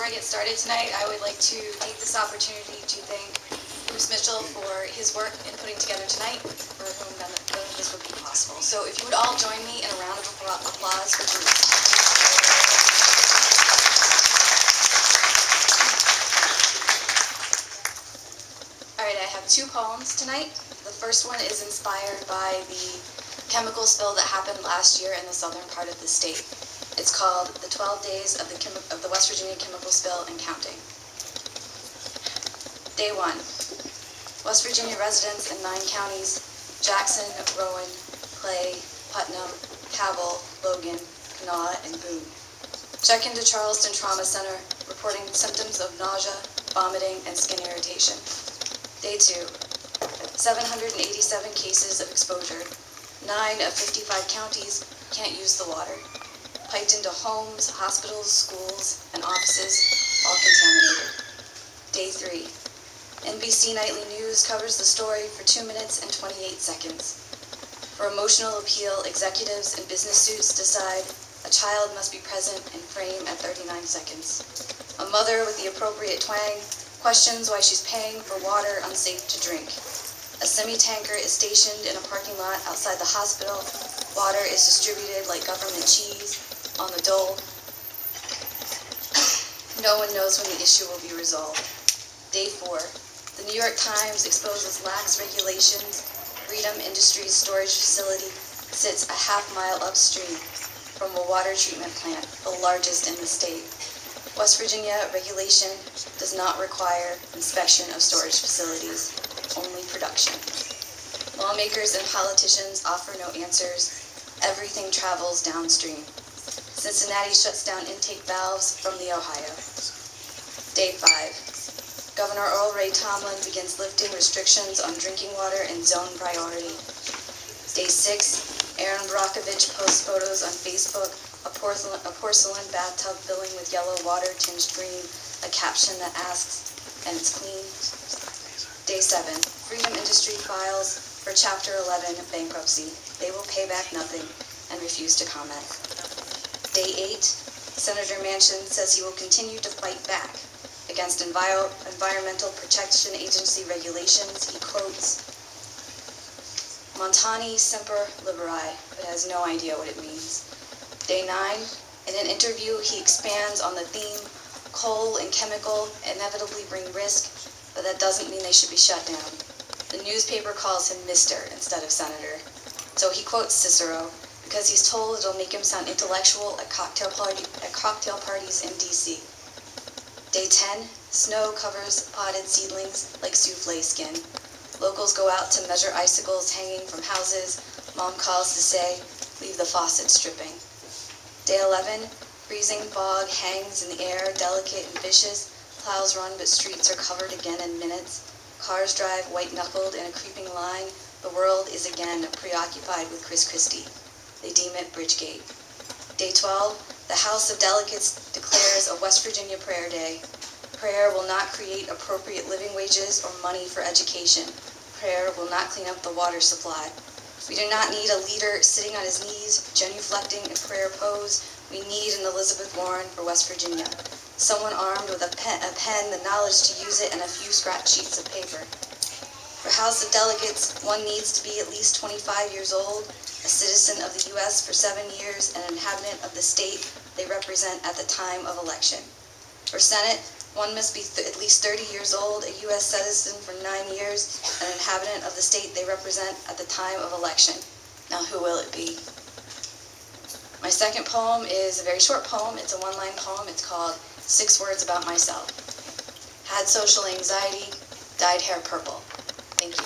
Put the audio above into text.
I get started tonight, I would like to take this opportunity to thank Bruce Mitchell for his work in putting together tonight, for whom none of this would be possible. So if you would all join me in a round of applause for Bruce. All right, I have two poems tonight. The first one is inspired by the chemical spill that happened last year in the southern part of the state. It's called The 12 Days of the West Virginia Chemical Spill and Counting. Day 1. West Virginia residents in 9 counties, Jackson, Rowan, Clay, Putnam, Cabell, Logan, Kanawha, and Boone, check into Charleston Trauma Center reporting symptoms of nausea, vomiting, and skin irritation. Day 2. 787 cases of exposure. 9 of 55 counties can't use the water. Piped into homes, hospitals, schools, and offices, all contaminated. Day 3. NBC Nightly News covers the story for 2 minutes and 28 seconds. For emotional appeal, executives in business suits decide a child must be present in frame at 39 seconds. A mother with the appropriate twang questions why she's paying for water unsafe to drink. A semi-tanker is stationed in a parking lot outside the hospital. Water is distributed like government cheese on the dole. No one knows when the issue will be resolved. Day 4. The New York Times exposes lax regulations. Freedom Industries storage facility sits a half-mile upstream from a water treatment plant, the largest in the state. West Virginia regulation does not require inspection of storage facilities, only production. Lawmakers and politicians offer no answers. Everything travels downstream. Cincinnati shuts down intake valves from the Ohio. Day 5. Governor Earl Ray Tomblin begins lifting restrictions on drinking water in zone priority. Day 6. Aaron Brockovich posts photos on Facebook, a porcelain bathtub filling with yellow water tinged green, a caption that asks, "And it's clean?" Day 7. Freedom Industry files for Chapter 11 bankruptcy. They will pay back nothing and refuse to comment. Day 8, Senator Manchin says he will continue to fight back against Environmental Protection Agency regulations. He quotes, "Montani semper liberi," but has no idea what it means. Day 9, in an interview, he expands on the theme, coal and chemical inevitably bring risk, but that doesn't mean they should be shut down. The newspaper calls him Mr. instead of Senator. So he quotes Cicero, because he's told it'll make him sound intellectual at cocktail parties in D.C. Day 10, snow covers potted seedlings like souffle skin. Locals go out to measure icicles hanging from houses. Mom calls to say, "Leave the faucets dripping." Day 11, freezing fog hangs in the air, delicate and vicious. Plows run, but streets are covered again in minutes. Cars drive white-knuckled in a creeping line. The world is again preoccupied with Chris Christie. They deem it Bridgegate. Day 12, the House of Delegates declares a West Virginia prayer day. Prayer will not create appropriate living wages or money for education. Prayer will not clean up the water supply. We do not need a leader sitting on his knees, genuflecting in prayer pose. We need an Elizabeth Warren for West Virginia. Someone armed with a pen, the knowledge to use it, and a few scratch sheets of paper. For House of Delegates, one needs to be at least 25 years old, a citizen of the U.S. for 7 years, and an inhabitant of the state they represent at the time of election. For Senate, one must be at least 30 years old, a U.S. citizen for 9 years, and an inhabitant of the state they represent at the time of election. Now, who will it be? My second poem is a very short poem. It's a one-line poem. It's called 6 Words About Myself. Had social anxiety, dyed hair purple. Thank you.